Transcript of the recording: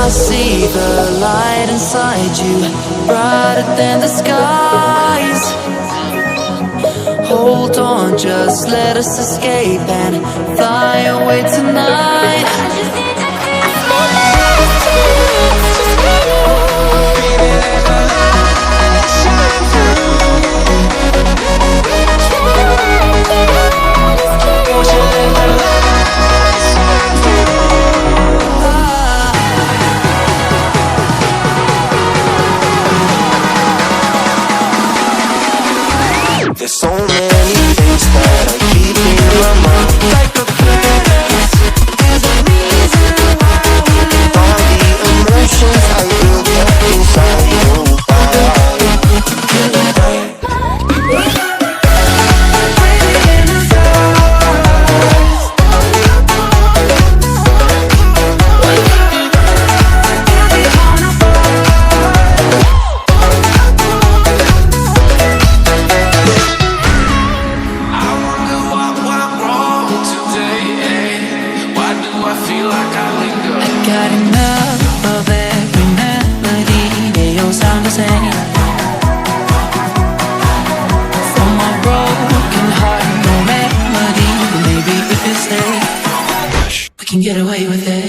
I see the light inside you, brighter than the skies. Hold on, just let us escape and fly away tonight. There's so many things that I keep in my mind, like a furnace. There's a reason why we live. All the emotions I built up inside you. Got enough of every melody, they all sound the same. From my broken heart, no remedy. Maybe if you stay, we can get away with it.